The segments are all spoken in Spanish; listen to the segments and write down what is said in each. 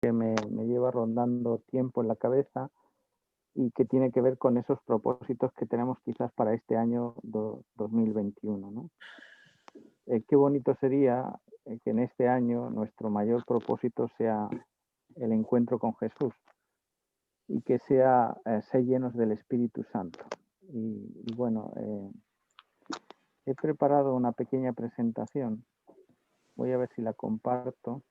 que me lleva rondando tiempo en la cabeza y que tiene que ver con esos propósitos que tenemos quizás para este año 2021, ¿no? Qué bonito sería que en este año nuestro mayor propósito sea el encuentro con Jesús y que sea ser llenos del Espíritu Santo. Y bueno, he preparado una pequeña presentación. Voy a ver si la comparto.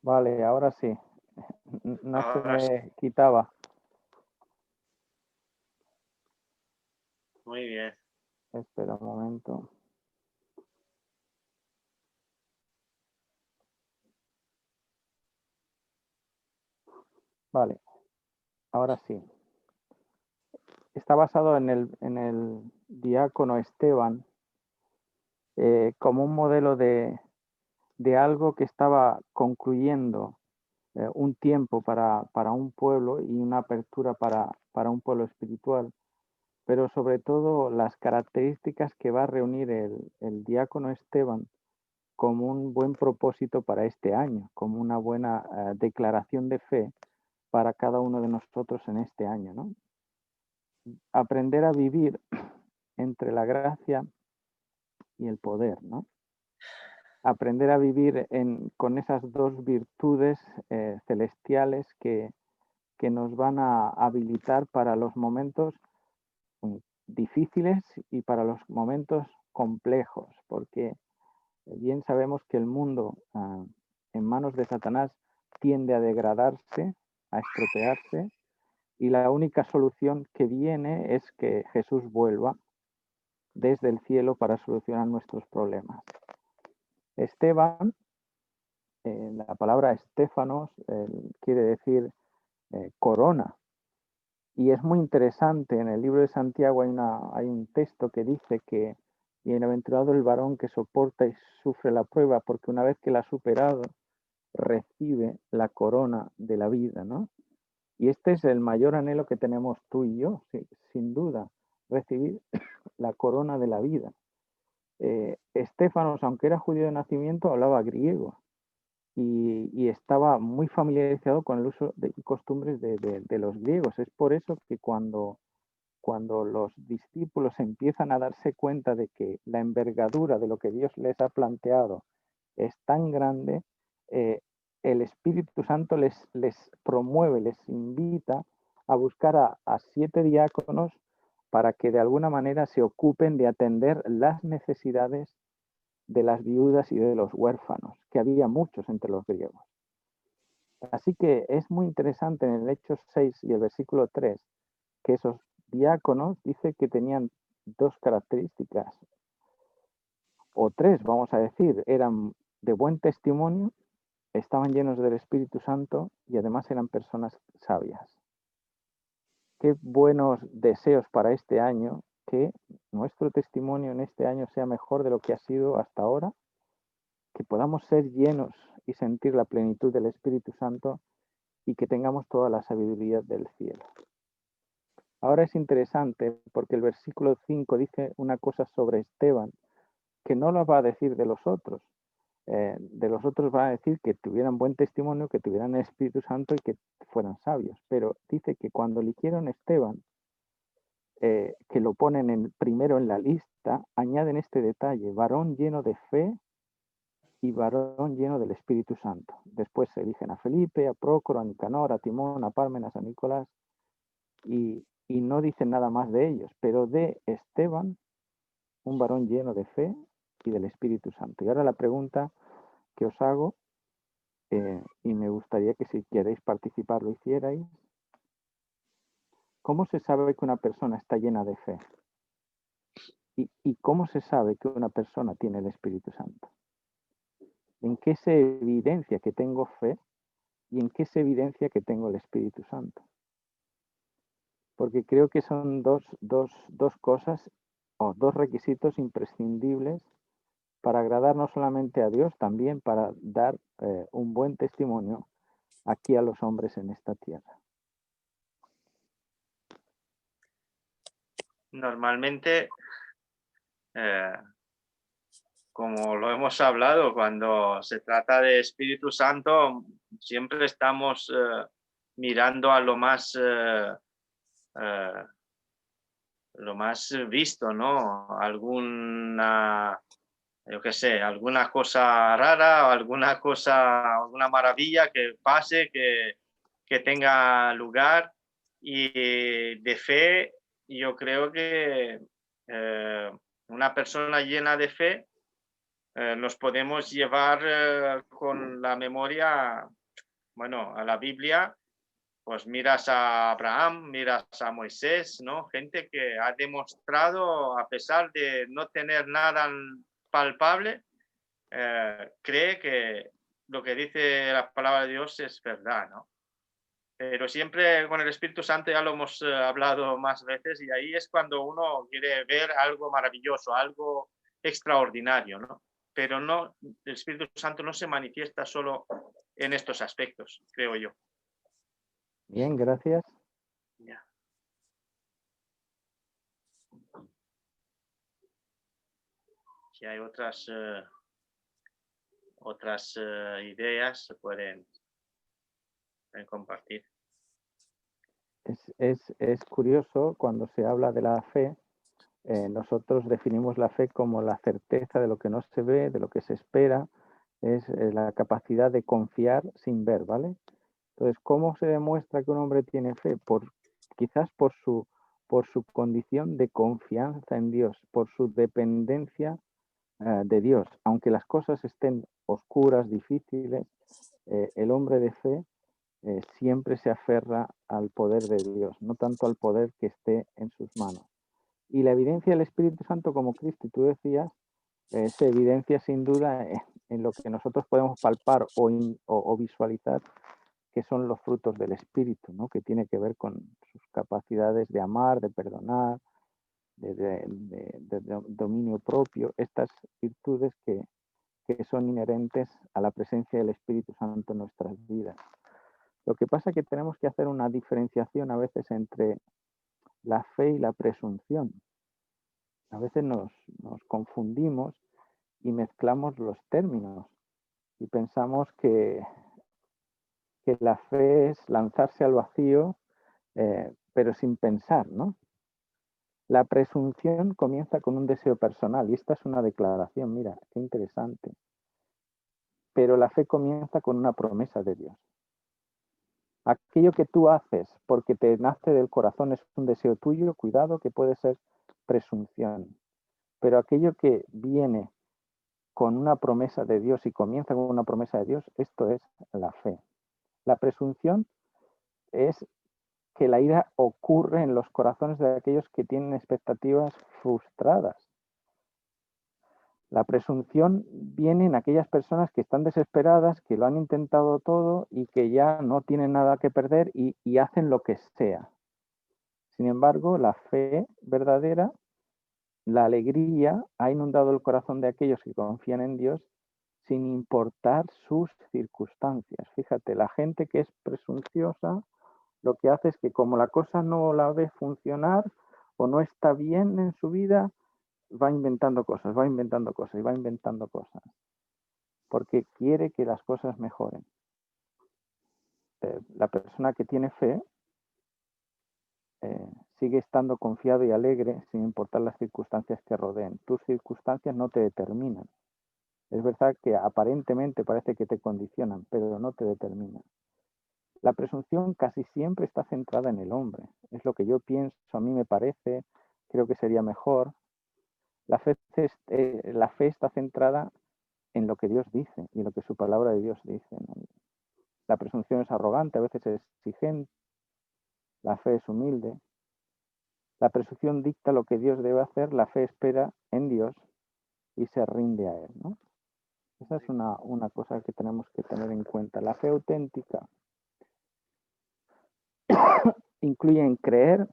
Vale, ahora sí. No se Ahora sí. me quitaba. Muy bien. Espera un momento. Vale, ahora sí. Está basado en el diácono Esteban como un modelo de algo que estaba concluyendo un tiempo para un pueblo y una apertura para un pueblo espiritual, pero sobre todo las características que va a reunir el diácono Esteban como un buen propósito para este año, como una buena declaración de fe para cada uno de nosotros en este año, ¿no? Aprender a vivir entre la gracia y el poder, ¿no? Aprender a vivir con esas dos virtudes celestiales que nos van a habilitar para los momentos difíciles y para los momentos complejos, porque bien sabemos que el mundo en manos de Satanás tiende a degradarse, a estropearse, y la única solución que viene es que Jesús vuelva desde el cielo para solucionar nuestros problemas. Esteban, la palabra estéfanos quiere decir corona, y es muy interesante, en el libro de Santiago hay un texto que dice que bienaventurado el varón que soporta y sufre la prueba, porque una vez que la ha superado, recibe la corona de la vida, ¿no? Y este es el mayor anhelo que tenemos tú y yo, sí, sin duda, recibir la corona de la vida. Estéfanos, aunque era judío de nacimiento, hablaba griego y estaba muy familiarizado con el uso y costumbres de los griegos. Es por eso que cuando los discípulos empiezan a darse cuenta de que la envergadura de lo que Dios les ha planteado es tan grande, eh, el Espíritu Santo les promueve, les invita a buscar a 7 diáconos para que de alguna manera se ocupen de atender las necesidades de las viudas y de los huérfanos, que había muchos entre los griegos. Así que es muy interesante en el Hechos 6 y el versículo 3 que esos diáconos dice que tenían dos características, o tres, vamos a decir, eran de buen testimonio, estaban llenos del Espíritu Santo y además eran personas sabias. Qué buenos deseos para este año, que nuestro testimonio en este año sea mejor de lo que ha sido hasta ahora, que podamos ser llenos y sentir la plenitud del Espíritu Santo y que tengamos toda la sabiduría del cielo. Ahora es interesante porque el versículo 5 dice una cosa sobre Esteban que no lo va a decir de los otros. De los otros va a decir que tuvieran buen testimonio, que tuvieran el Espíritu Santo y que fueran sabios. Pero dice que cuando eligieron Esteban, que lo ponen primero en la lista, añaden este detalle, varón lleno de fe y varón lleno del Espíritu Santo. Después se eligen a Felipe, a Prócoro, a Nicanor, a Timón, a Pármenas, a Nicolás, y no dicen nada más de ellos, pero de Esteban, un varón lleno de fe y del Espíritu Santo. Y ahora la pregunta que os hago, y me gustaría que si queréis participar lo hicierais. ¿Cómo se sabe que una persona está llena de fe? ¿Y cómo se sabe que una persona tiene el Espíritu Santo? ¿En qué se evidencia que tengo fe y en qué se evidencia que tengo el Espíritu Santo? Porque creo que son dos cosas o dos requisitos imprescindibles para agradar no solamente a Dios, también para dar un buen testimonio aquí a los hombres en esta tierra. Normalmente, como lo hemos hablado, cuando se trata de Espíritu Santo, siempre estamos mirando a lo más visto, ¿no? Yo qué sé, alguna cosa rara o alguna maravilla que pase, que tenga lugar. Y de fe, yo creo que una persona llena de fe nos podemos llevar con la memoria, bueno, a la Biblia. Pues miras a Abraham, miras a Moisés, ¿no? Gente que ha demostrado, a pesar de no tener nada palpable, cree que lo que dice la palabra de Dios es verdad, ¿no? Pero siempre con el Espíritu Santo ya lo hemos hablado más veces, y ahí es cuando uno quiere ver algo maravilloso, algo extraordinario, ¿no? Pero no, el Espíritu Santo no se manifiesta solo en estos aspectos, creo yo. Bien, gracias. Ya. Si hay otras ideas, se pueden compartir. Es curioso cuando se habla de la fe. Nosotros definimos la fe como la certeza de lo que no se ve, de lo que se espera, es la capacidad de confiar sin ver, ¿vale? Entonces, ¿cómo se demuestra que un hombre tiene fe? Quizás por su condición de confianza en Dios, por su dependencia de Dios. Aunque las cosas estén oscuras, difíciles, el hombre de fe siempre se aferra al poder de Dios, no tanto al poder que esté en sus manos. Y la evidencia del Espíritu Santo, como Cristi, tú decías, se evidencia sin duda en lo que nosotros podemos palpar o visualizar, que son los frutos del Espíritu, ¿no? Que tiene que ver con sus capacidades de amar, de perdonar, de dominio propio, estas virtudes que son inherentes a la presencia del Espíritu Santo en nuestras vidas. Lo que pasa es que tenemos que hacer una diferenciación a veces entre la fe y la presunción. A veces nos confundimos y mezclamos los términos y pensamos que la fe es lanzarse al vacío, pero sin pensar, ¿no? La presunción comienza con un deseo personal y esta es una declaración, mira, qué interesante. Pero la fe comienza con una promesa de Dios. Aquello que tú haces porque te nace del corazón es un deseo tuyo, cuidado, que puede ser presunción. Pero aquello que viene con una promesa de Dios y comienza con una promesa de Dios, esto es la fe. La presunción es que la ira ocurre en los corazones de aquellos que tienen expectativas frustradas. La presunción viene en aquellas personas que están desesperadas, que lo han intentado todo y que ya no tienen nada que perder y hacen lo que sea. Sin embargo, la fe verdadera, la alegría, ha inundado el corazón de aquellos que confían en Dios sin importar sus circunstancias. Fíjate, la gente que es presunciosa lo que hace es que como la cosa no la ve funcionar o no está bien en su vida, va inventando cosas, va inventando cosas y va inventando cosas, porque quiere que las cosas mejoren. La persona que tiene fe sigue estando confiado y alegre sin importar las circunstancias que rodeen. Tus circunstancias no te determinan. Es verdad que aparentemente parece que te condicionan, pero no te determinan. La presunción casi siempre está centrada en el hombre. Es lo que yo pienso, a mí me parece, creo que sería mejor. La fe está centrada en lo que Dios dice y en lo que su palabra de Dios dice, ¿no? La presunción es arrogante, a veces es exigente, la fe es humilde. La presunción dicta lo que Dios debe hacer, la fe espera en Dios y se rinde a Él, ¿no? Esa es una cosa que tenemos que tener en cuenta. La fe auténtica incluye en creer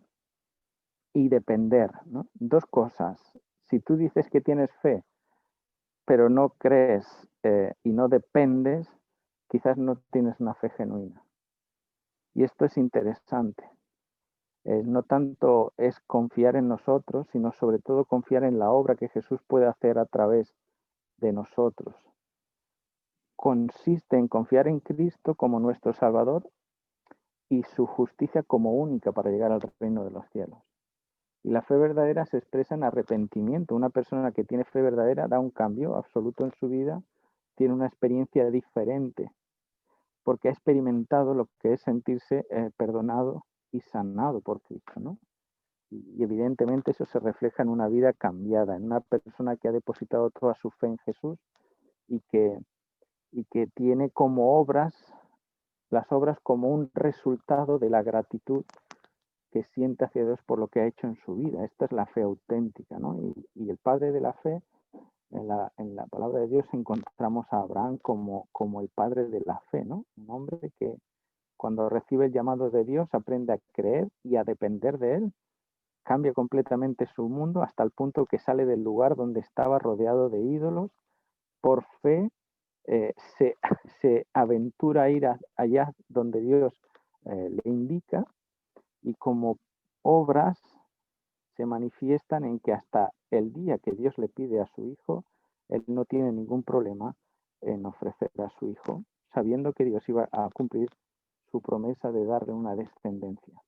y depender, ¿no? Dos cosas. Si tú dices que tienes fe, pero no crees y no dependes, quizás no tienes una fe genuina. Y esto es interesante. No tanto es confiar en nosotros, sino sobre todo confiar en la obra que Jesús puede hacer a través de nosotros. Consiste en confiar en Cristo como nuestro Salvador y su justicia como única para llegar al reino de los cielos. Y la fe verdadera se expresa en arrepentimiento. Una persona que tiene fe verdadera da un cambio absoluto en su vida, tiene una experiencia diferente, porque ha experimentado lo que es sentirse perdonado y sanado por Cristo, ¿no? Y evidentemente eso se refleja en una vida cambiada, en una persona que ha depositado toda su fe en Jesús y que tiene como obras, las obras como un resultado de la gratitud que siente hacia Dios por lo que ha hecho en su vida. Esta es la fe auténtica, ¿no? Y el padre de la fe, en la palabra de Dios encontramos a Abraham como el padre de la fe, ¿no? Un hombre que cuando recibe el llamado de Dios aprende a creer y a depender de Él, cambia completamente su mundo hasta el punto que sale del lugar donde estaba rodeado de ídolos, por fe se aventura a ir allá donde Dios le indica, y como obras se manifiestan en que hasta el día que Dios le pide a su hijo, él no tiene ningún problema en ofrecer a su hijo, sabiendo que Dios iba a cumplir su promesa de darle una descendencia.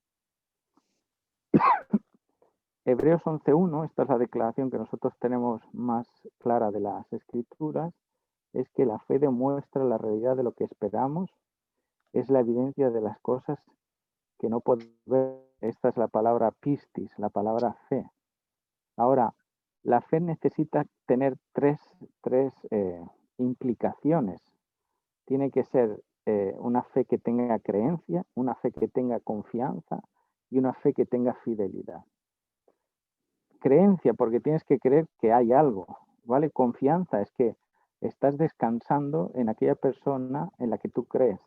Hebreos 11.1, esta es la declaración que nosotros tenemos más clara de las Escrituras, es que la fe demuestra la realidad de lo que esperamos, es la evidencia de las cosas que no podemos ver. Esta es la palabra pistis, la palabra fe. Ahora, la fe necesita tener tres implicaciones. Tiene que ser una fe que tenga creencia, una fe que tenga confianza y una fe que tenga fidelidad. Creencia, porque tienes que creer que hay algo, ¿vale? Confianza es que estás descansando en aquella persona en la que tú crees.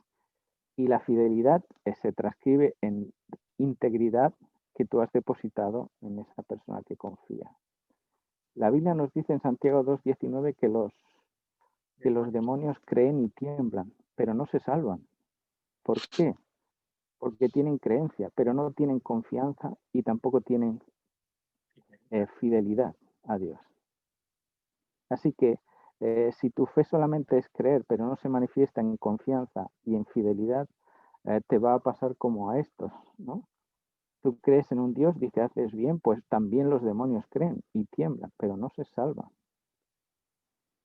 Y la fidelidad se transcribe en integridad que tú has depositado en esa persona que confía. La Biblia nos dice en Santiago 2.19 que los demonios creen y tiemblan, pero no se salvan. ¿Por qué? Porque tienen creencia, pero no tienen confianza y tampoco tienen fidelidad a Dios. Así que si tu fe solamente es creer, pero no se manifiesta en confianza y en fidelidad, te va a pasar como a estos, ¿no? Tú crees en un Dios, dice, haces bien, pues también los demonios creen y tiemblan, pero no se salvan.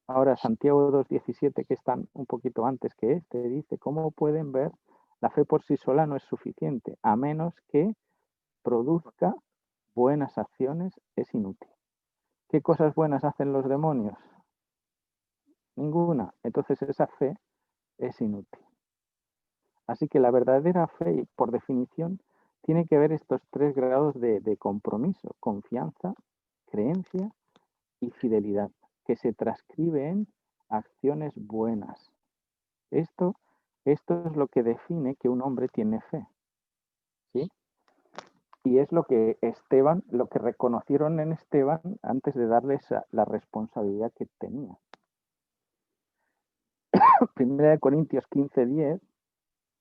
Ahora, Santiago 2.17, que están un poquito antes que este, dice, ¿cómo pueden ver? La fe por sí sola no es suficiente, a menos que produzca buenas acciones, es inútil. ¿Qué cosas buenas hacen los demonios? Ninguna. Entonces esa fe es inútil. Así que la verdadera fe, por definición, tiene que ver estos tres grados de compromiso: confianza, creencia y fidelidad, que se transcribe en acciones buenas. Esto es lo que define que un hombre tiene fe, ¿sí? Y es lo que reconocieron en Esteban antes de darles la responsabilidad que tenía. Primera de Corintios 15:10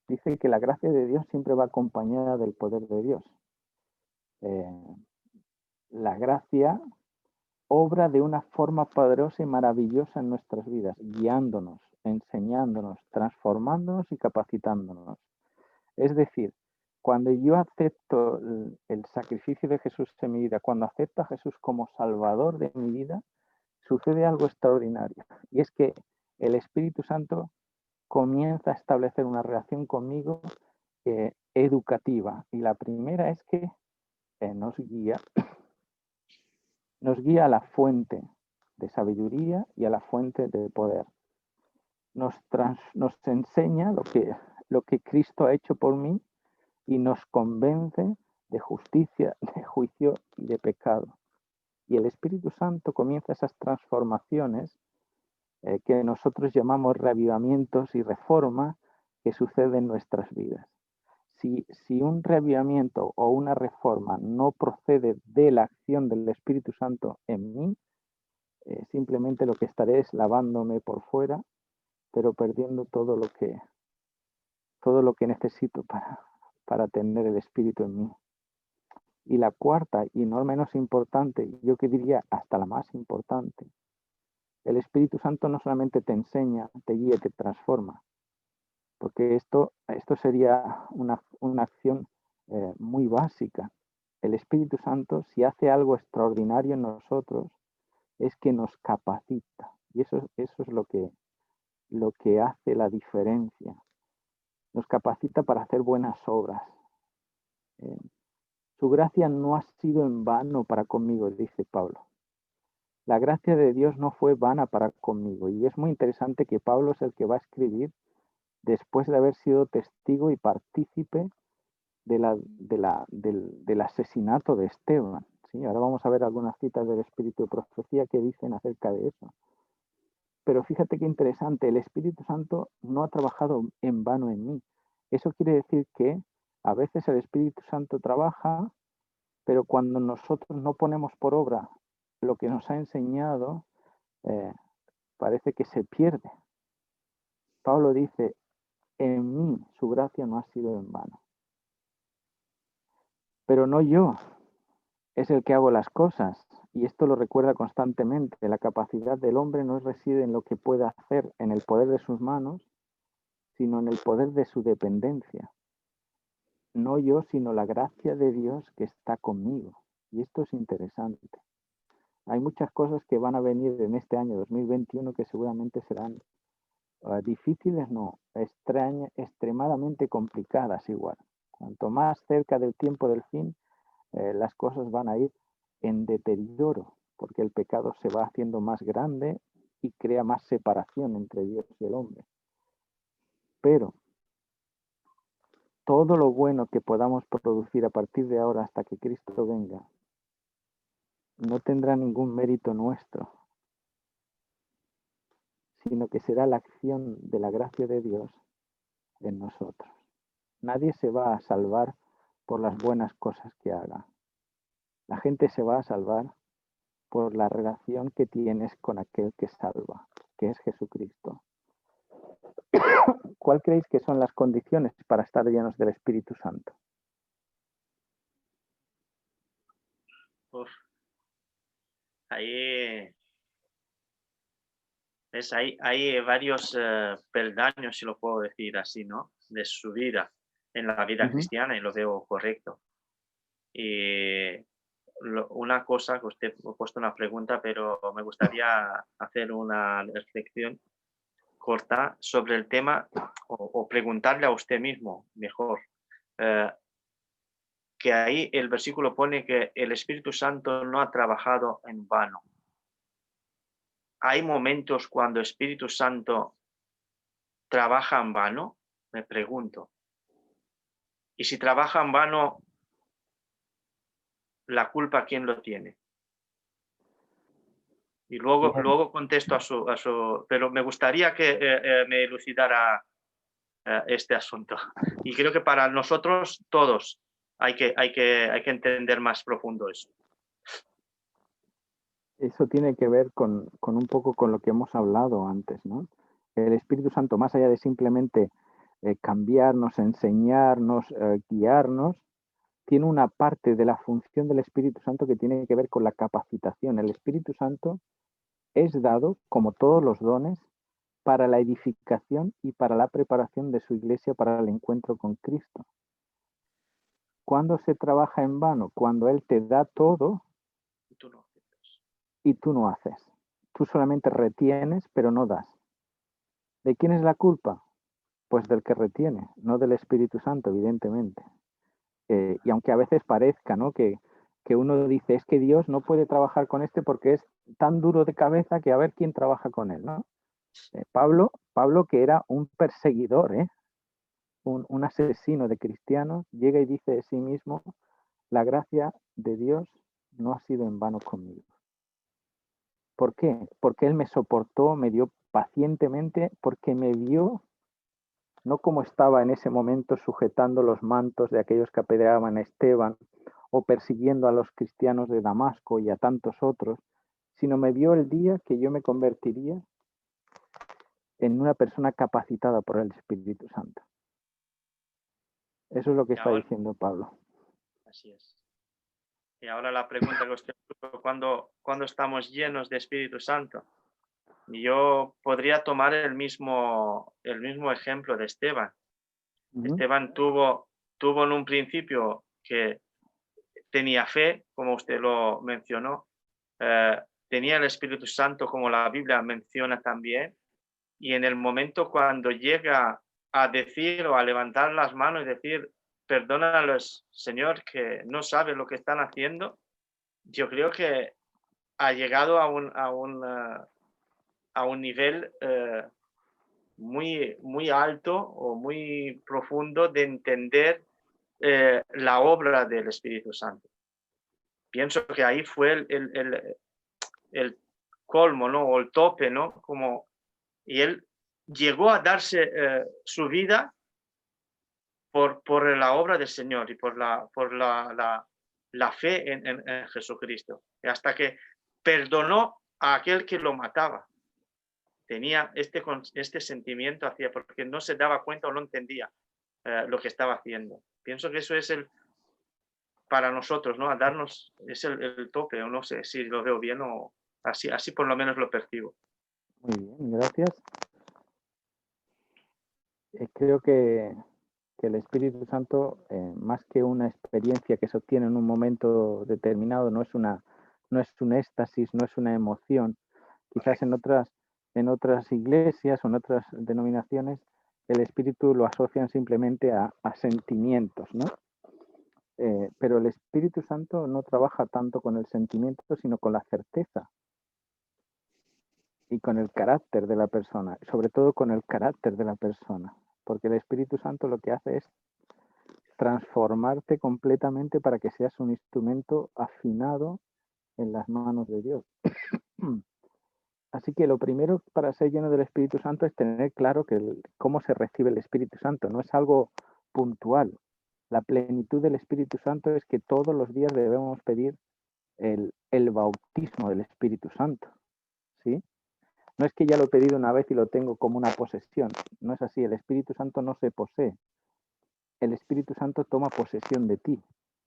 dice que la gracia de Dios siempre va acompañada del poder de Dios. La gracia obra de una forma poderosa y maravillosa en nuestras vidas, guiándonos, enseñándonos, transformándonos y capacitándonos. Es decir, cuando yo acepto el sacrificio de Jesús en mi vida, cuando acepto a Jesús como Salvador de mi vida, sucede algo extraordinario. Y es que el Espíritu Santo comienza a establecer una relación conmigo educativa. Y la primera es que nos guía Nos guía a la fuente de sabiduría y a la fuente de poder. Nos enseña lo que Cristo ha hecho por mí y nos convence de justicia, de juicio y de pecado. Y el Espíritu Santo comienza esas transformaciones que nosotros llamamos reavivamientos y reforma que suceden en nuestras vidas. Si un reavivamiento o una reforma no procede de la acción del Espíritu Santo en mí, simplemente lo que estaré es lavándome por fuera, pero perdiendo todo lo que necesito para tener el Espíritu en mí. Y la cuarta, y no menos importante, yo que diría hasta la más importante, el Espíritu Santo no solamente te enseña, te guía, te transforma, porque esto sería una acción muy básica. El Espíritu Santo, si hace algo extraordinario en nosotros, es que nos capacita. Y eso es lo que hace la diferencia. Nos capacita para hacer buenas obras. Su gracia no ha sido en vano para conmigo, dice Pablo. La gracia de Dios no fue vana para conmigo. Y es muy interesante que Pablo es el que va a escribir después de haber sido testigo y partícipe del asesinato de Esteban. ¿Sí? Ahora vamos a ver algunas citas del Espíritu de Profecía que dicen acerca de eso. Pero fíjate qué interesante, el Espíritu Santo no ha trabajado en vano en mí. Eso quiere decir que a veces el Espíritu Santo trabaja, pero cuando nosotros no ponemos por obra lo que nos ha enseñado, parece que se pierde. Pablo dice, en mí su gracia no ha sido en vano. Pero no yo, es el que hago las cosas. Y esto lo recuerda constantemente. La capacidad del hombre no reside en lo que pueda hacer, en el poder de sus manos, sino en el poder de su dependencia. No yo, sino la gracia de Dios que está conmigo. Y esto es interesante. Hay muchas cosas que van a venir en este año 2021 que seguramente serán difíciles, no, extremadamente complicadas igual. Cuanto más cerca del tiempo del fin, las cosas van a ir en deterioro, porque el pecado se va haciendo más grande y crea más separación entre Dios y el hombre. Pero todo lo bueno que podamos producir a partir de ahora hasta que Cristo venga, no tendrá ningún mérito nuestro, sino que será la acción de la gracia de Dios en nosotros. Nadie se va a salvar por las buenas cosas que haga. La gente se va a salvar por la relación que tienes con aquel que salva, que es Jesucristo. ¿Cuál creéis que son las condiciones para estar llenos del Espíritu Santo? Uf. Ahí hay varios peldaños, si lo puedo decir así, ¿no? De su vida en la vida cristiana, y lo veo correcto. Y una cosa que usted ha puesto una pregunta, pero me gustaría hacer una reflexión corta sobre el tema o preguntarle a usted mismo mejor. eh, que ahí el versículo pone que el Espíritu Santo no ha trabajado en vano. ¿Hay momentos cuando Espíritu Santo trabaja en vano? Me pregunto. Y si trabaja en vano, ¿la culpa quién lo tiene? Y luego contesto a su... Pero me gustaría que me elucidara este asunto. Y creo que para nosotros todos hay que entender más profundo eso. Eso tiene que ver con un poco con lo que hemos hablado antes, ¿no? El Espíritu Santo, más allá de simplemente cambiarnos, enseñarnos, guiarnos, tiene una parte de la función del Espíritu Santo que tiene que ver con la capacitación. El Espíritu Santo es dado, como todos los dones, para la edificación y para la preparación de su iglesia para el encuentro con Cristo. ¿Cuándo se trabaja en vano? Cuando Él te da todo y tú no haces. Tú solamente retienes, pero no das. ¿De quién es la culpa? Pues del que retiene, no del Espíritu Santo, evidentemente. Y aunque a veces parezca, ¿no?, que que uno dice, es que Dios no puede trabajar con este porque es tan duro de cabeza que a ver quién trabaja con él, ¿no? Pablo, que era un perseguidor, un asesino de cristianos, llega y dice de sí mismo, la gracia de Dios no ha sido en vano conmigo. ¿Por qué? Porque Él me soportó, me dio pacientemente, porque me vio, no como estaba en ese momento sujetando los mantos de aquellos que apedreaban a Esteban o persiguiendo a los cristianos de Damasco y a tantos otros, sino me vio el día que yo me convertiría en una persona capacitada por el Espíritu Santo. Eso es lo que está diciendo Pablo. Así es. Y ahora la pregunta que usted puso, ¿cuándo estamos llenos de Espíritu Santo? Yo podría tomar el mismo ejemplo de Esteban. Esteban tuvo en un principio que tenía fe, como usted lo mencionó, tenía el Espíritu Santo, como la Biblia menciona también, y en el momento cuando llega a decir o a levantar las manos y decir, perdónalos, Señor, que no saben lo que están haciendo, yo creo que ha llegado a un nivel muy alto o muy profundo de entender la obra del Espíritu Santo. Pienso que ahí fue el colmo, ¿no? O el tope, ¿no? Y él llegó a darse su vida por la obra del Señor y por la fe en Jesucristo. Y hasta que perdonó a aquel que lo mataba. Tenía este sentimiento hacia, porque no se daba cuenta o no entendía lo que estaba haciendo. Pienso que eso es para nosotros, ¿no? A darnos, es el tope, o no sé si lo veo bien o así por lo menos lo percibo. Muy bien, gracias. Creo que el Espíritu Santo, más que una experiencia que se obtiene en un momento determinado, no es un éxtasis, no es una emoción. Quizás en otras iglesias o en otras denominaciones el Espíritu lo asocian simplemente a sentimientos, ¿no? Pero el Espíritu Santo no trabaja tanto con el sentimiento, sino con la certeza y con el carácter de la persona, sobre todo con el carácter de la persona, porque el Espíritu Santo lo que hace es transformarte completamente para que seas un instrumento afinado en las manos de Dios. Así que lo primero para ser lleno del Espíritu Santo es tener claro cómo se recibe el Espíritu Santo, no es algo puntual. La plenitud del Espíritu Santo es que todos los días debemos pedir el bautismo del Espíritu Santo, ¿sí? No es que ya lo he pedido una vez y lo tengo como una posesión, no es así, el Espíritu Santo no se posee, el Espíritu Santo toma posesión de ti,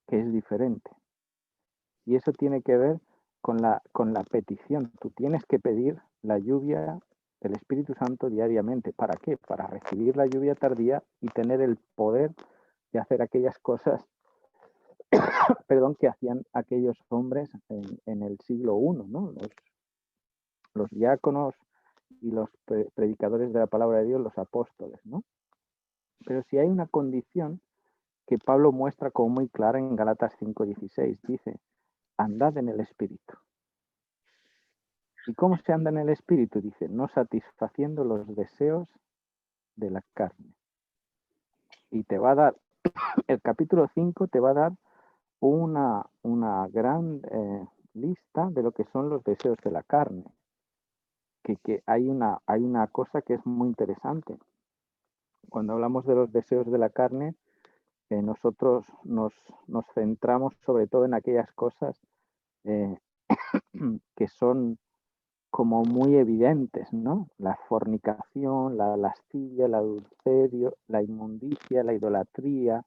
que es diferente. Y eso tiene que ver con la petición. Tú tienes que pedir la lluvia del Espíritu Santo diariamente. ¿Para qué? Para recibir la lluvia tardía y tener el poder de hacer aquellas cosas que hacían aquellos hombres en el siglo I, ¿no? Los diáconos y los predicadores de la palabra de Dios, los apóstoles, ¿no? Pero si hay una condición que Pablo muestra como muy clara en Gálatas 5:16, dice, andad en el Espíritu. ¿Y cómo se anda en el Espíritu? Dice, no satisfaciendo los deseos de la carne. Y te va a dar, el capítulo 5 te va a dar una gran lista de lo que son los deseos de la carne. Que hay una cosa que es muy interesante. Cuando hablamos de los deseos de la carne, nosotros nos centramos sobre todo en aquellas cosas que son como muy evidentes, ¿no? La fornicación, la lascivia, el adulterio, la inmundicia, la idolatría,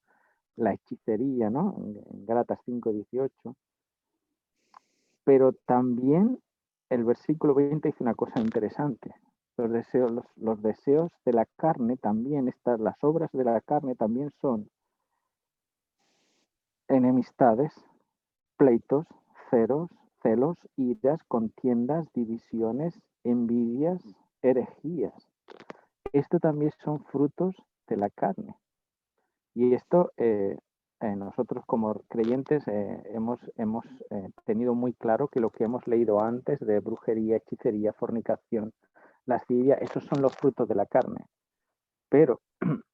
la hechicería, ¿no? En Gálatas 5:18. Pero también el versículo 20 dice una cosa interesante. Los deseos de la carne también, las obras de la carne también son enemistades, pleitos, celos, iras, contiendas, divisiones, envidias, herejías. Esto también son frutos de la carne. Y esto nosotros como creyentes hemos tenido muy claro que lo que hemos leído antes de brujería, hechicería, fornicación, lascivia, esos son los frutos de la carne. Pero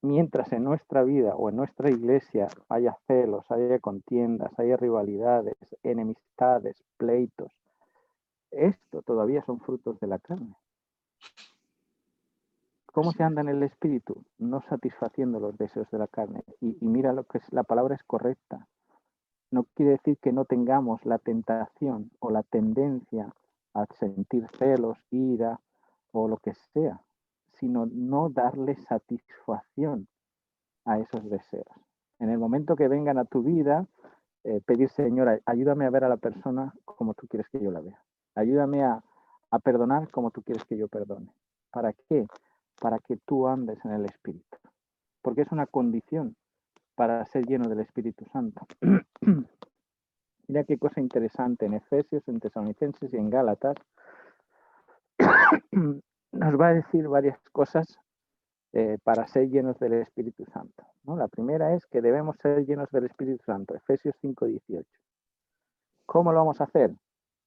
mientras en nuestra vida o en nuestra iglesia haya celos, haya contiendas, haya rivalidades, enemistades, pleitos, esto todavía son frutos de la carne. ¿Cómo se anda en el espíritu? No satisfaciendo los deseos de la carne. Y mira lo que es, la palabra es correcta. No quiere decir que no tengamos la tentación o la tendencia a sentir celos, ira o lo que sea, sino no darle satisfacción a esos deseos. En el momento que vengan a tu vida, pedir, Señor, ayúdame a ver a la persona como tú quieres que yo la vea. Ayúdame a perdonar como tú quieres que yo perdone. ¿Para qué? Para que tú andes en el Espíritu. Porque es una condición para ser lleno del Espíritu Santo. Mira qué cosa interesante en Efesios, en Tesalonicenses y en Gálatas. Nos va a decir varias cosas para ser llenos del Espíritu Santo, ¿no? La primera es que debemos ser llenos del Espíritu Santo, Efesios 5:18. ¿Cómo lo vamos a hacer?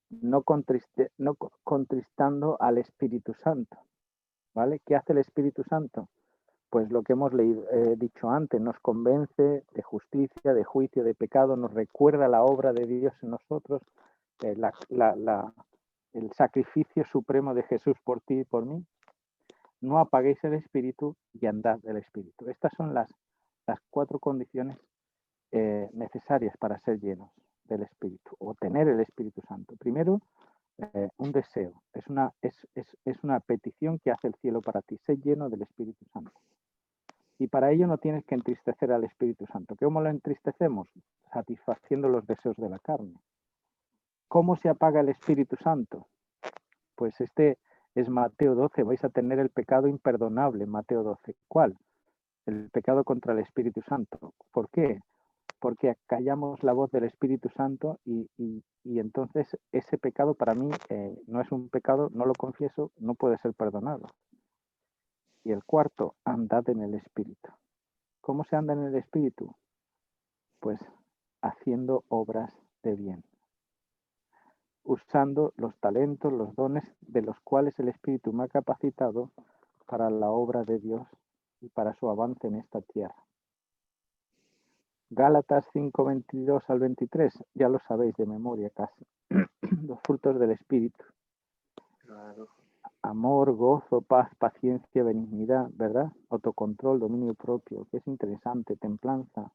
No contristando al Espíritu Santo, ¿vale? ¿Qué hace el Espíritu Santo? Pues lo que hemos dicho antes, nos convence de justicia, de juicio, de pecado, nos recuerda la obra de Dios en nosotros, el sacrificio supremo de Jesús por ti y por mí. No apaguéis el espíritu y andad del espíritu. Estas son las 4 condiciones necesarias para ser llenos del espíritu o tener el Espíritu Santo. Primero, un deseo. Es una petición que hace el cielo para ti. Ser lleno del Espíritu Santo. Y para ello no tienes que entristecer al Espíritu Santo. ¿Cómo lo entristecemos? Satisfaciendo los deseos de la carne. ¿Cómo se apaga el Espíritu Santo? Pues este es Mateo 12. Vais a tener el pecado imperdonable, Mateo 12. ¿Cuál? El pecado contra el Espíritu Santo. ¿Por qué? Porque callamos la voz del Espíritu Santo y entonces ese pecado para mí no es un pecado, no lo confieso, no puede ser perdonado. Y el cuarto, andad en el Espíritu. ¿Cómo se anda en el Espíritu? Pues haciendo obras de bien, usando los talentos, los dones de los cuales el Espíritu me ha capacitado para la obra de Dios y para su avance en esta tierra. Gálatas 5:22 al 23, ya lo sabéis de memoria casi. Los frutos del Espíritu. Claro. Amor, gozo, paz, paciencia, benignidad, ¿verdad? Autocontrol, dominio propio, que es interesante, templanza.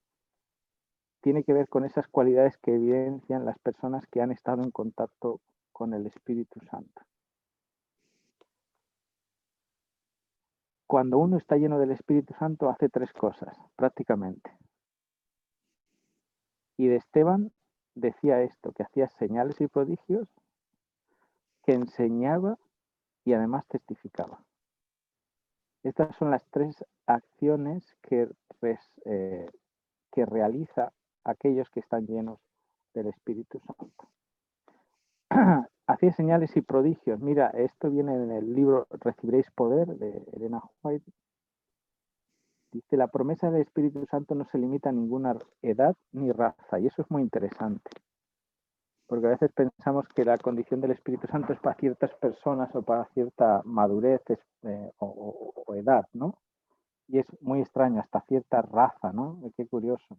Tiene que ver con esas cualidades que evidencian las personas que han estado en contacto con el Espíritu Santo. Cuando uno está lleno del Espíritu Santo hace 3 cosas, prácticamente. Y de Esteban decía esto, que hacía señales y prodigios, que enseñaba y además testificaba. Estas son las 3 acciones que realiza aquellos que están llenos del Espíritu Santo. Hacía señales y prodigios. Mira, esto viene en el libro Recibiréis Poder de Elena White. Dice, la promesa del Espíritu Santo no se limita a ninguna edad ni raza. Y eso es muy interesante. Porque a veces pensamos que la condición del Espíritu Santo es para ciertas personas o para cierta madurez o edad, ¿no? Y es muy extraño, hasta cierta raza, ¿no? Qué curioso.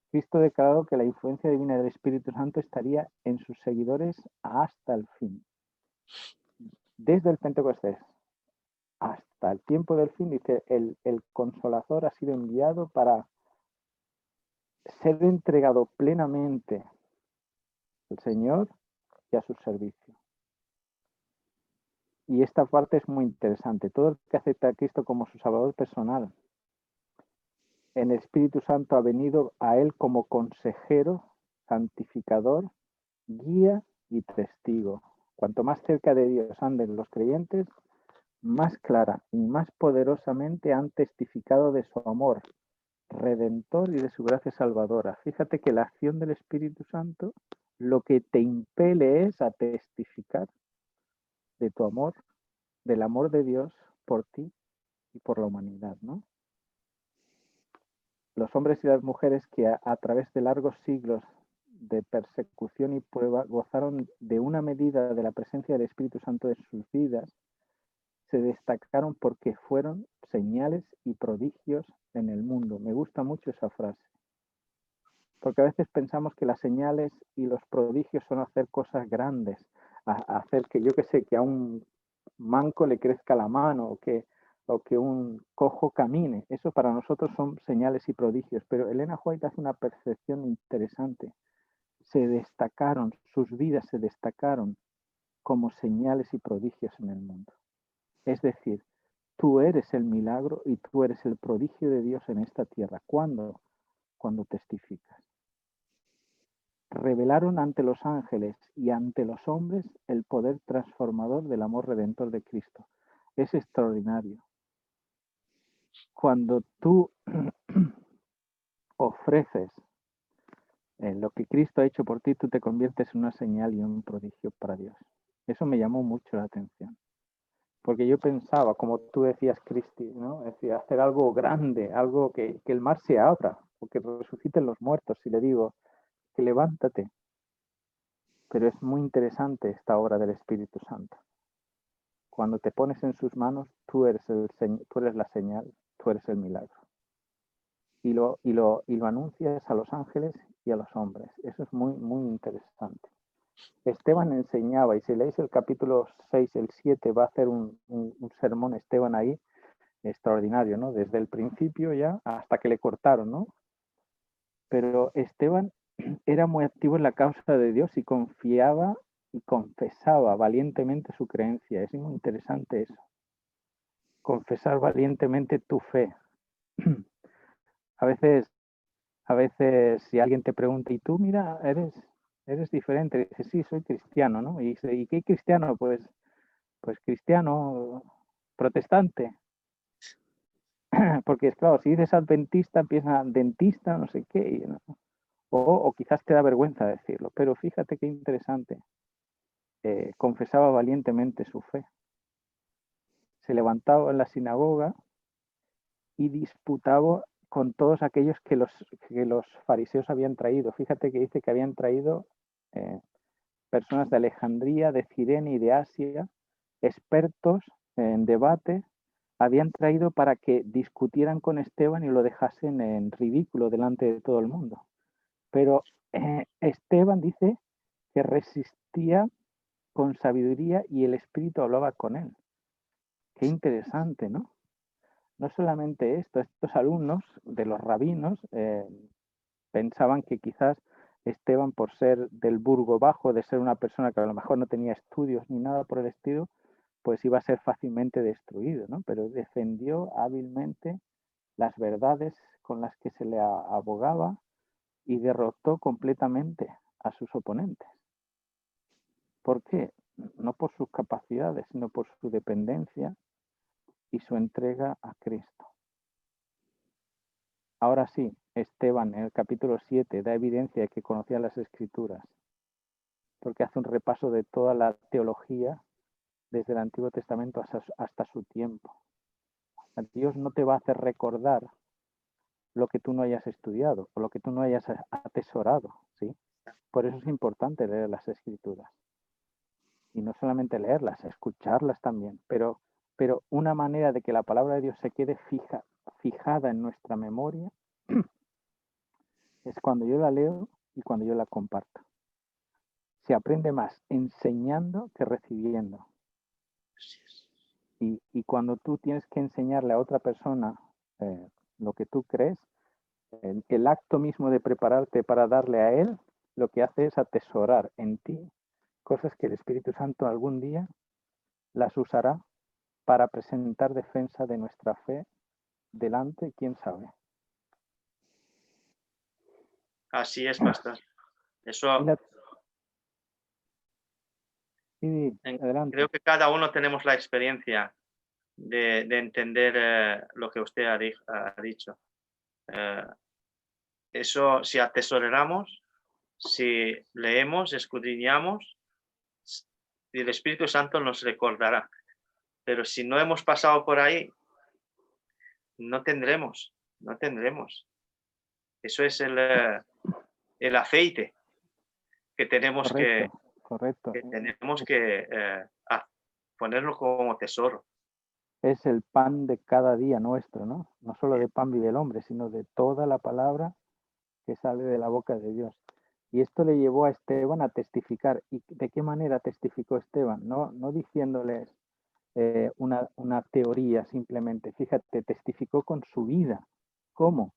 Cristo declaró que la influencia divina del Espíritu Santo estaría en sus seguidores hasta el fin. Desde el Pentecostés hasta el tiempo del fin, dice, el Consolador ha sido enviado para ser entregado plenamente al Señor y a su servicio. Y esta parte es muy interesante. Todo el que acepta a Cristo como su Salvador personal, en el Espíritu Santo ha venido a Él como consejero, santificador, guía y testigo. Cuanto más cerca de Dios anden los creyentes, más clara y más poderosamente han testificado de su amor redentor y de su gracia salvadora. Fíjate que la acción del Espíritu Santo lo que te impele es a testificar de tu amor, del amor de Dios por ti y por la humanidad, ¿no? los hombres y las mujeres que a través de largos siglos de persecución y prueba gozaron de una medida de la presencia del Espíritu Santo en sus vidas, se destacaron porque fueron señales y prodigios en el mundo. Me gusta mucho esa frase, porque a veces pensamos que las señales y los prodigios son hacer cosas grandes, hacer que, yo que sé, que a un manco le crezca la mano o que un cojo camine. Eso para nosotros son señales y prodigios, pero Elena White hace una percepción interesante. Se destacaron, sus vidas se destacaron como señales y prodigios en el mundo. Es decir, tú eres el milagro y tú eres el prodigio de Dios en esta tierra. ¿Cuándo? Cuando testificas. Revelaron ante los ángeles y ante los hombres el poder transformador del amor redentor de Cristo. Es extraordinario. Cuando tú ofreces lo que Cristo ha hecho por ti, tú te conviertes en una señal y un prodigio para Dios. Eso me llamó mucho la atención. Porque yo pensaba, como tú decías, Cristi, ¿no? Es decir, hacer algo grande, algo que el mar se abra, o que resuciten los muertos. Y le digo, que levántate. Pero es muy interesante esta obra del Espíritu Santo. Cuando te pones en sus manos, tú eres la señal, tú eres el milagro. Y lo anuncias a los ángeles y a los hombres. Eso es muy, muy interesante. Esteban enseñaba, y si leéis el capítulo 6, el 7, va a hacer un sermón Esteban ahí, extraordinario, ¿no? Desde el principio ya hasta que le cortaron, ¿no? Pero Esteban era muy activo en la causa de Dios y confiaba y confesaba valientemente su creencia. Es muy interesante eso. Confesar valientemente tu fe. A veces si alguien te pregunta, ¿y tú, mira, eres diferente? Dices, sí, soy cristiano, ¿no? Y dice, ¿y qué cristiano? Pues cristiano protestante. Porque, claro, si dices adventista, empieza dentista, no sé qué, ¿no? O quizás te da vergüenza decirlo, pero fíjate qué interesante. Confesaba valientemente su fe. Se levantaba en la sinagoga y disputaba con todos aquellos que los fariseos habían traído. Fíjate que dice que habían traído personas de Alejandría, de Cirene y de Asia, expertos en debate, habían traído para que discutieran con Esteban y lo dejasen en ridículo delante de todo el mundo. Pero Esteban dice que resistía con sabiduría y el Espíritu hablaba con él. Qué interesante, ¿no? No solamente esto, estos alumnos de los rabinos pensaban que quizás Esteban, por ser del Burgo Bajo, de ser una persona que a lo mejor no tenía estudios ni nada por el estilo, pues iba a ser fácilmente destruido, ¿no? Pero defendió hábilmente las verdades con las que se le abogaba y derrotó completamente a sus oponentes. ¿Por qué? No por sus capacidades, sino por su dependencia y su entrega a Cristo. Ahora sí, Esteban en el capítulo 7 da evidencia de que conocía las Escrituras, porque hace un repaso de toda la teología desde el Antiguo Testamento hasta su tiempo. Dios no te va a hacer recordar lo que tú no hayas estudiado o lo que tú no hayas atesorado, ¿sí? Por eso es importante leer las Escrituras. Y no solamente leerlas, escucharlas también, pero una manera de que la palabra de Dios se quede fijada en nuestra memoria es cuando yo la leo y cuando yo la comparto. Se aprende más enseñando que recibiendo. Y cuando tú tienes que enseñarle a otra persona lo que tú crees, el acto mismo de prepararte para darle a él, lo que hace es atesorar en ti cosas que el Espíritu Santo algún día las usará para presentar defensa de nuestra fe delante, quién sabe. Así es, pastor. Eso, Adelante. creo que cada uno tenemos la experiencia de entender lo que usted ha dicho. Eso, si atesoramos, si leemos, escudriñamos, el Espíritu Santo nos recordará. Pero si no hemos pasado por ahí, no tendremos. Eso es el aceite que tenemos Correcto, correcto. que, tenemos que ponerlo como tesoro. Es el pan de cada día nuestro, ¿no? No solo de pan vive el hombre, sino de toda la palabra que sale de la boca de Dios. Y esto le llevó a Esteban a testificar. ¿Y de qué manera testificó Esteban? No diciéndoles una teoría simplemente. Fíjate, testificó con su vida. ¿Cómo?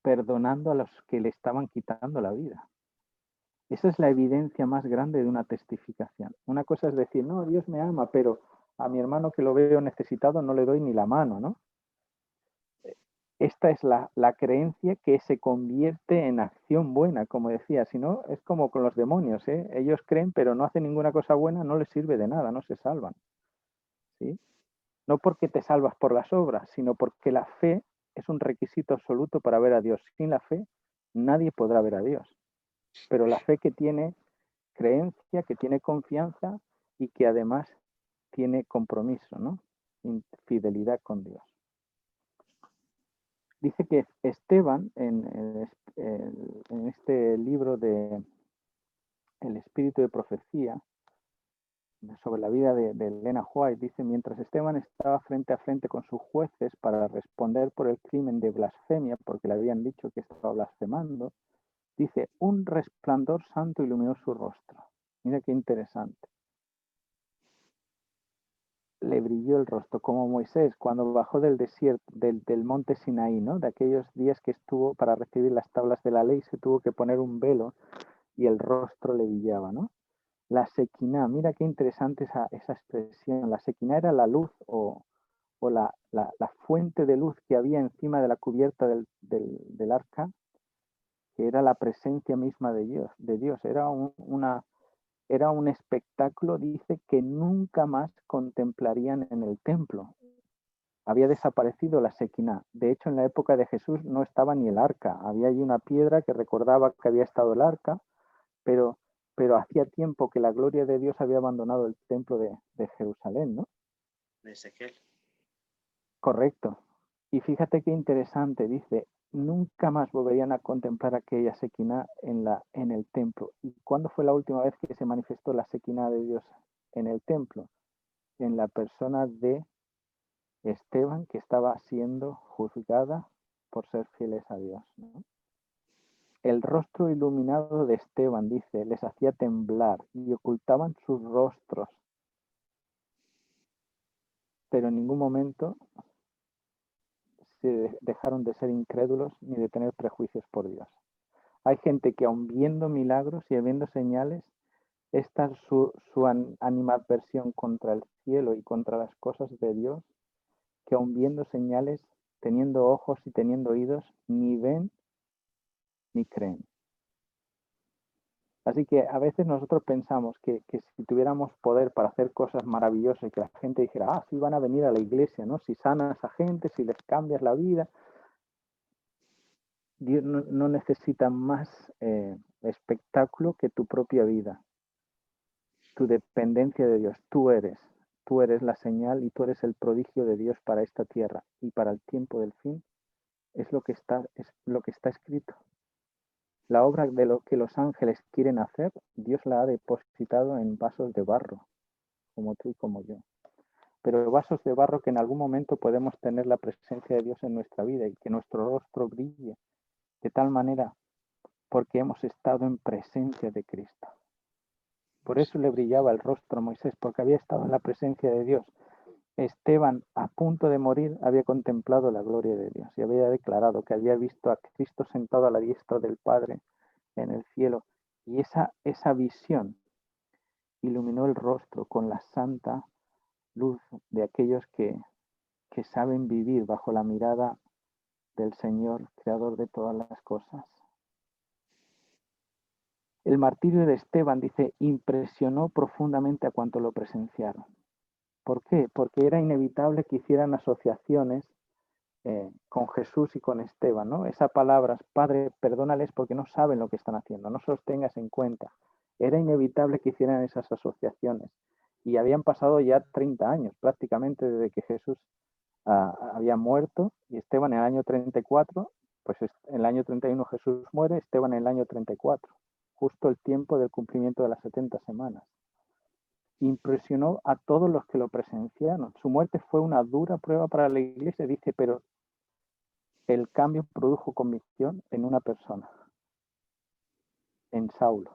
Perdonando a los que le estaban quitando la vida. Esa es la evidencia más grande de una testificación. Una cosa es decir, no, Dios me ama, pero a mi hermano que lo veo necesitado no le doy ni la mano, ¿no? Esta es la creencia que se convierte en acción buena, como decía. Si no, es como con los demonios, ¿eh? Ellos creen, pero no hacen ninguna cosa buena, no les sirve de nada, no se salvan, ¿sí? No porque te salvas por las obras, sino porque la fe es un requisito absoluto para ver a Dios. Sin la fe, nadie podrá ver a Dios. Pero la fe que tiene creencia, que tiene confianza y que además tiene compromiso, ¿no? Fidelidad con Dios. Dice que Esteban, en este libro de El Espíritu de Profecía, sobre la vida de Elena White, dice, mientras Esteban estaba frente a frente con sus jueces para responder por el crimen de blasfemia, porque le habían dicho que estaba blasfemando, dice, un resplandor santo iluminó su rostro. Mira qué interesante. Le brilló el rostro, como Moisés cuando bajó del desierto, del monte Sinaí, ¿no? De aquellos días que estuvo para recibir las tablas de la ley, se tuvo que poner un velo y el rostro le brillaba, ¿no? La Sequiná, mira qué interesante esa expresión. La Sequiná era la luz o la fuente de luz que había encima de la cubierta del arca, que era la presencia misma de Dios. Era un espectáculo, dice, que nunca más contemplarían en el templo. Había desaparecido la Sequiná. De hecho, en la época de Jesús no estaba ni el arca. Había allí una piedra que recordaba que había estado el arca, pero hacía tiempo que la gloria de Dios había abandonado el templo de Jerusalén, ¿no? De Ezequiel. Correcto. Y fíjate qué interesante, dice, nunca más volverían a contemplar aquella Sequiná en el templo. ¿Y cuándo fue la última vez que se manifestó la Sequiná de Dios en el templo? En la persona de Esteban, que estaba siendo juzgada por ser fieles a Dios, ¿no? El rostro iluminado de Esteban, dice, les hacía temblar y ocultaban sus rostros, pero en ningún momento se dejaron de ser incrédulos ni de tener prejuicios por Dios. Hay gente que aun viendo milagros y viendo señales, esta es su animadversión contra el cielo y contra las cosas de Dios, que aun viendo señales, teniendo ojos y teniendo oídos, ni ven ni creen. Así que a veces nosotros pensamos que si tuviéramos poder para hacer cosas maravillosas y que la gente dijera, ah, sí van a venir a la iglesia, ¿no? Si sanas a gente, si les cambias la vida. Dios no necesita más espectáculo que tu propia vida, tu dependencia de Dios. Tú eres la señal y tú eres el prodigio de Dios para esta tierra y para el tiempo del fin. Es lo que está escrito. La obra de lo que los ángeles quieren hacer, Dios la ha depositado en vasos de barro, como tú y como yo. Pero vasos de barro que en algún momento podemos tener la presencia de Dios en nuestra vida y que nuestro rostro brille de tal manera porque hemos estado en presencia de Cristo. Por eso le brillaba el rostro a Moisés, porque había estado en la presencia de Dios. Esteban, a punto de morir, había contemplado la gloria de Dios y había declarado que había visto a Cristo sentado a la diestra del Padre en el cielo. Y esa visión iluminó el rostro con la santa luz de aquellos que saben vivir bajo la mirada del Señor, creador de todas las cosas. El martirio de Esteban, dice, impresionó profundamente a cuantos lo presenciaron. ¿Por qué? Porque era inevitable que hicieran asociaciones con Jesús y con Esteban, ¿no? Esas palabras, Padre, perdónales porque no saben lo que están haciendo, no se los tengas en cuenta. Era inevitable que hicieran esas asociaciones. Y habían pasado ya 30 años prácticamente desde que Jesús había muerto y Esteban en el año 34 Pues en el año 31 Jesús muere, Esteban en el año 34, justo el tiempo del cumplimiento de las 70 semanas. Impresionó a todos los que lo presenciaron. Su muerte fue una dura prueba para la iglesia, dice, pero el cambio produjo convicción en una persona, en Saulo.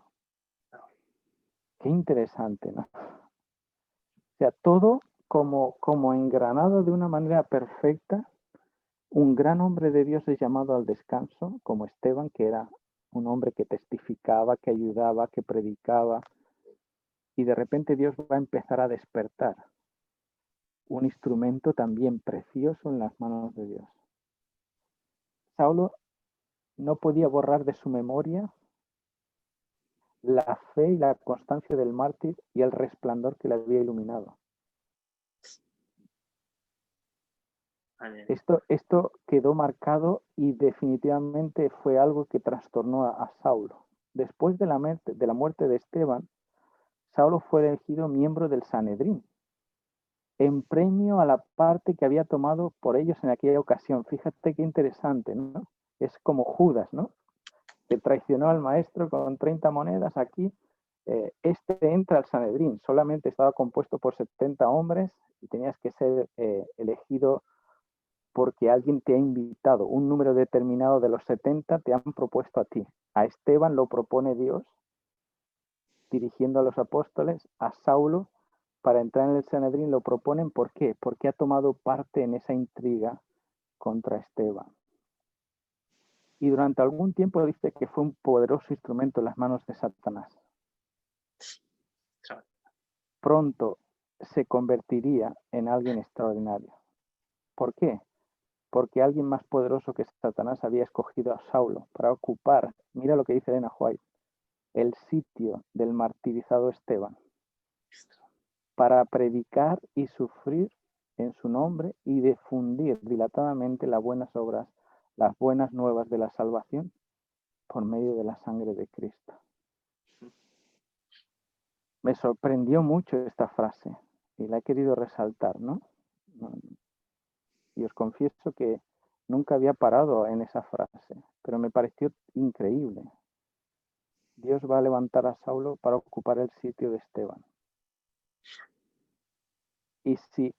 Qué interesante, ¿no? O sea, todo como engranado de una manera perfecta. Un gran hombre de Dios es llamado al descanso, como Esteban, que era un hombre que testificaba, que ayudaba, que predicaba, y de repente Dios va a empezar a despertar un instrumento también precioso en las manos de Dios. Saulo no podía borrar de su memoria la fe y la constancia del mártir y el resplandor que le había iluminado. Esto quedó marcado y definitivamente fue algo que trastornó a Saulo. Después de la muerte de Esteban, Saulo fue elegido miembro del Sanedrín, en premio a la parte que había tomado por ellos en aquella ocasión. Fíjate qué interesante, ¿no? Es como Judas, ¿no? Que traicionó al maestro con 30 monedas aquí. Este entra al Sanedrín, solamente estaba compuesto por 70 hombres y tenías que ser elegido porque alguien te ha invitado, un número determinado de los 70 te han propuesto a ti. A Esteban lo propone Dios, dirigiendo a los apóstoles, a Saulo, para entrar en el Sanedrín lo proponen, ¿por qué? Porque ha tomado parte en esa intriga contra Esteban. Y durante algún tiempo dice que fue un poderoso instrumento en las manos de Satanás. Pronto se convertiría en alguien extraordinario. ¿Por qué? Porque alguien más poderoso que Satanás había escogido a Saulo para ocupar, mira lo que dice Elena White, el sitio del martirizado Esteban, para predicar y sufrir en su nombre y difundir dilatadamente las buenas obras, las buenas nuevas de la salvación por medio de la sangre de Cristo. Me sorprendió mucho esta frase y la he querido resaltar, ¿no? Y os confieso que nunca había parado en esa frase, pero me pareció increíble. Dios va a levantar a Saulo para ocupar el sitio de Esteban. Y si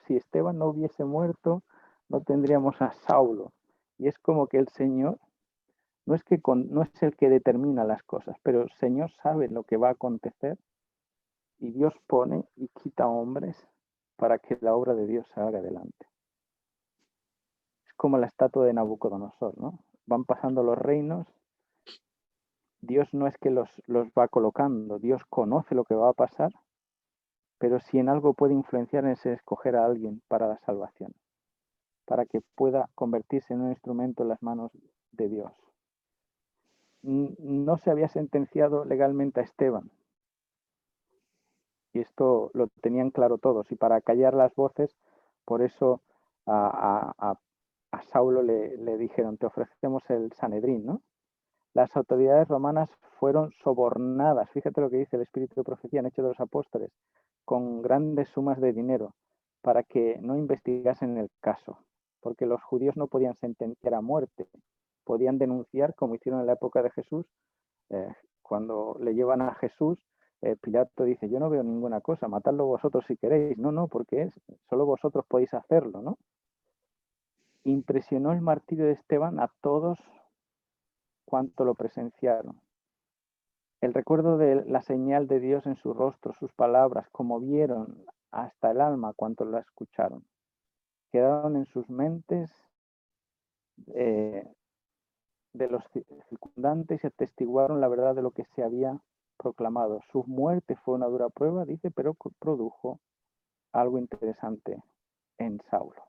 Esteban no hubiese muerto, no tendríamos a Saulo. Y es como que el Señor no es el que determina las cosas, pero el Señor sabe lo que va a acontecer y Dios pone y quita hombres para que la obra de Dios salga adelante. Es como la estatua de Nabucodonosor, ¿no? Van pasando los reinos, Dios no es que los va colocando, Dios conoce lo que va a pasar, pero si en algo puede influenciar es escoger a alguien para la salvación, para que pueda convertirse en un instrumento en las manos de Dios. No se había sentenciado legalmente a Esteban, y esto lo tenían claro todos, y para callar las voces, por eso a Saulo le dijeron, te ofrecemos el Sanedrín, ¿no? Las autoridades romanas fueron sobornadas, fíjate lo que dice el Espíritu de Profecía en Hechos de los Apóstoles, con grandes sumas de dinero para que no investigasen el caso, porque los judíos no podían sentenciar a muerte, podían denunciar, como hicieron en la época de Jesús, cuando le llevan a Jesús, Pilato dice, yo no veo ninguna cosa, matadlo vosotros si queréis. No, porque solo vosotros podéis hacerlo, ¿no? Impresionó el martirio de Esteban a todos cuanto lo presenciaron. El recuerdo de la señal de Dios en su rostro, sus palabras, conmovieron hasta el alma cuanto la escucharon. Quedaron en sus mentes de los circundantes y atestiguaron la verdad de lo que se había proclamado. Su muerte fue una dura prueba, dice, pero produjo algo interesante en Saulo.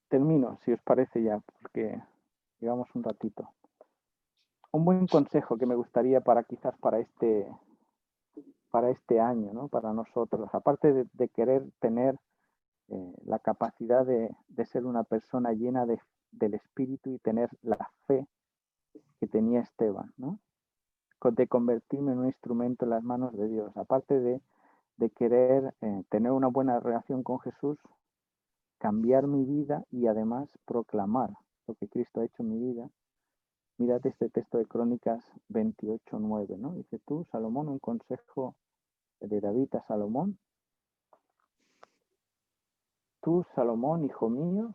Termino, si os parece ya, porque llevamos un ratito. Un buen consejo que me gustaría quizás para este año, ¿no? Para nosotros, aparte de querer tener la capacidad de ser una persona llena del Espíritu y tener la fe que tenía Esteban, ¿no? De convertirme en un instrumento en las manos de Dios, aparte de querer tener una buena relación con Jesús, cambiar mi vida y además proclamar lo que Cristo ha hecho en mi vida. Mírate este texto de Crónicas 28:9, ¿no? Dice tú, Salomón, un consejo de David a Salomón. Tú, Salomón, hijo mío,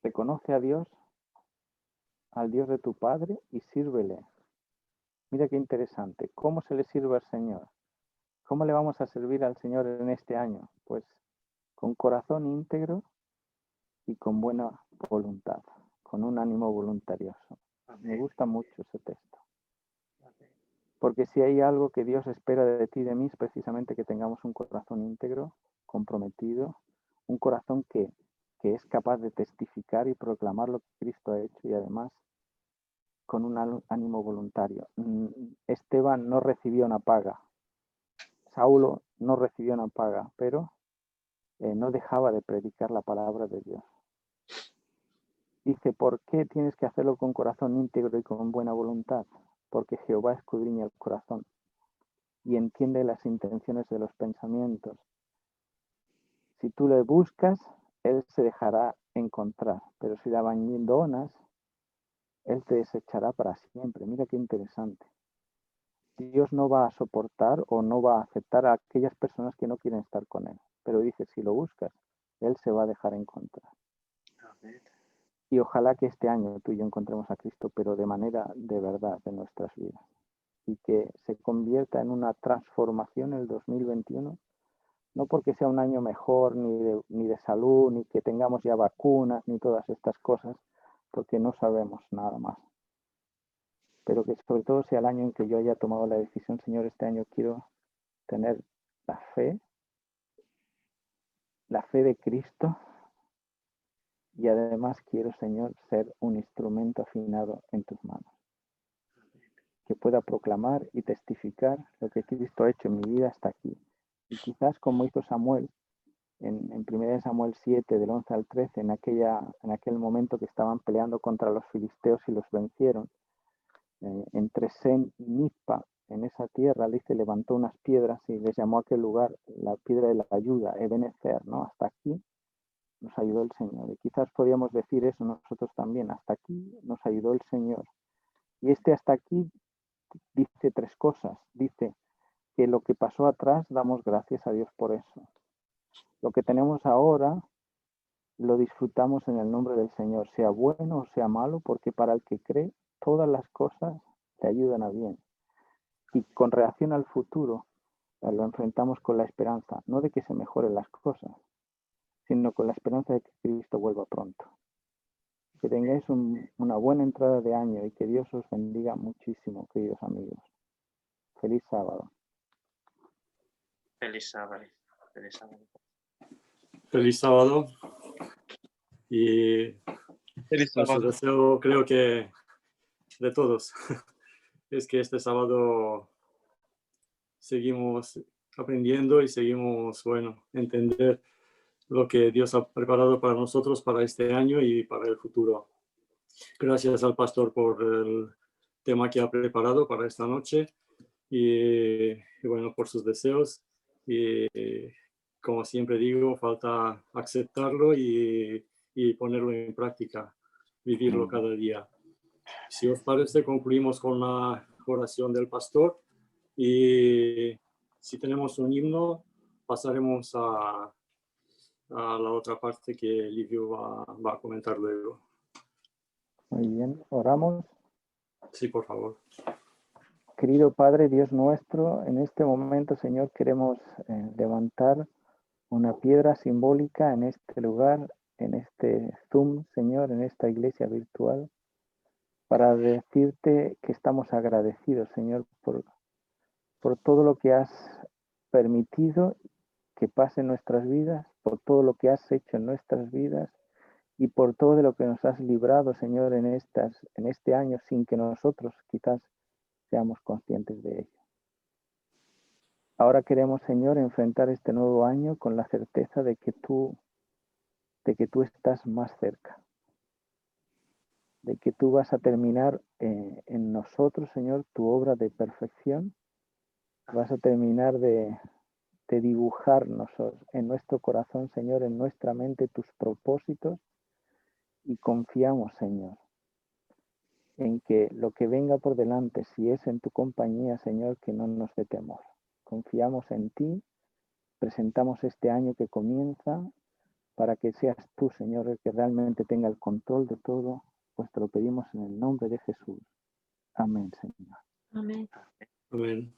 reconoce a Dios, al Dios de tu padre, y sírvele. Mira qué interesante. ¿Cómo se le sirve al Señor? ¿Cómo le vamos a servir al Señor en este año? Pues con corazón íntegro y con buena voluntad, con un ánimo voluntarioso. Me gusta mucho ese texto. Porque si hay algo que Dios espera de ti y de mí, es precisamente que tengamos un corazón íntegro, comprometido, un corazón que es capaz de testificar y proclamar lo que Cristo ha hecho y además con un ánimo voluntario. Esteban no recibió una paga, Saulo no recibió una paga, pero no dejaba de predicar la palabra de Dios. Dice, ¿por qué tienes que hacerlo con corazón íntegro y con buena voluntad? Porque Jehová escudriña el corazón y entiende las intenciones de los pensamientos. Si tú le buscas, Él se dejará encontrar, pero si le abandonas, Él te desechará para siempre. Mira qué interesante. Dios no va a soportar o no va a aceptar a aquellas personas que no quieren estar con Él. Pero dice, si lo buscas, Él se va a dejar encontrar. Amén. Y ojalá que este año tú y yo encontremos a Cristo, pero de manera de verdad en nuestras vidas. Y que se convierta en una transformación el 2021, no porque sea un año mejor, ni de salud, ni que tengamos ya vacunas, ni todas estas cosas, porque no sabemos nada más. Pero que sobre todo sea el año en que yo haya tomado la decisión, Señor, este año quiero tener la fe de Cristo, y además quiero, Señor, ser un instrumento afinado en tus manos, que pueda proclamar y testificar lo que Cristo ha hecho en mi vida hasta aquí. Y quizás como hizo Samuel, en 1 Samuel 7, del 11 al 13, en aquel momento que estaban peleando contra los filisteos y los vencieron, entre Sen y Mizpa, en esa tierra, dice, levantó unas piedras y les llamó a aquel lugar la piedra de la ayuda, Ebenezer, ¿no? Hasta aquí nos ayudó el Señor. Y quizás podríamos decir eso nosotros también, hasta aquí nos ayudó el Señor. Y hasta aquí dice tres cosas. Dice que lo que pasó atrás, damos gracias a Dios por eso. Lo que tenemos ahora, lo disfrutamos en el nombre del Señor, sea bueno o sea malo, porque para el que cree, todas las cosas te ayudan a bien. Y con relación al futuro, lo enfrentamos con la esperanza, no de que se mejoren las cosas, sino con la esperanza de que Cristo vuelva pronto. Que tengáis una buena entrada de año y que Dios os bendiga muchísimo, queridos amigos. Feliz sábado. Feliz sábado. Feliz sábado. Feliz sábado. Y Feliz sábado. nuestro deseo, creo que de todos, es que este sábado seguimos aprendiendo y seguimos, entender lo que Dios ha preparado para nosotros para este año y para el futuro. Gracias al pastor por el tema que ha preparado para esta noche y por sus deseos. Y como siempre digo, falta aceptarlo y ponerlo en práctica, vivirlo cada día. Si os parece, concluimos con la oración del pastor y si tenemos un himno, pasaremos a la otra parte que Livio va a comentar luego. Muy bien, oramos. Sí, por favor. Querido Padre, Dios nuestro, en este momento, Señor, queremos levantar una piedra simbólica en este lugar, en este Zoom, Señor, en esta iglesia virtual, para decirte que estamos agradecidos, Señor, por todo lo que has permitido que pase en nuestras vidas, por todo lo que has hecho en nuestras vidas y por todo de lo que nos has librado, Señor, en este año sin que nosotros quizás seamos conscientes de ello. Ahora queremos, Señor, enfrentar este nuevo año con la certeza de que tú estás más cerca, de que tú vas a terminar en nosotros, Señor, tu obra de perfección, vas a terminar de dibujarnos en nuestro corazón, Señor, en nuestra mente tus propósitos, y confiamos, Señor, en que lo que venga por delante, si es en tu compañía, Señor, que no nos dé temor. Confiamos en ti, presentamos este año que comienza para que seas tú, Señor, el que realmente tenga el control de todo, pues te lo pedimos en el nombre de Jesús. Amén, Señor. Amén. Amén.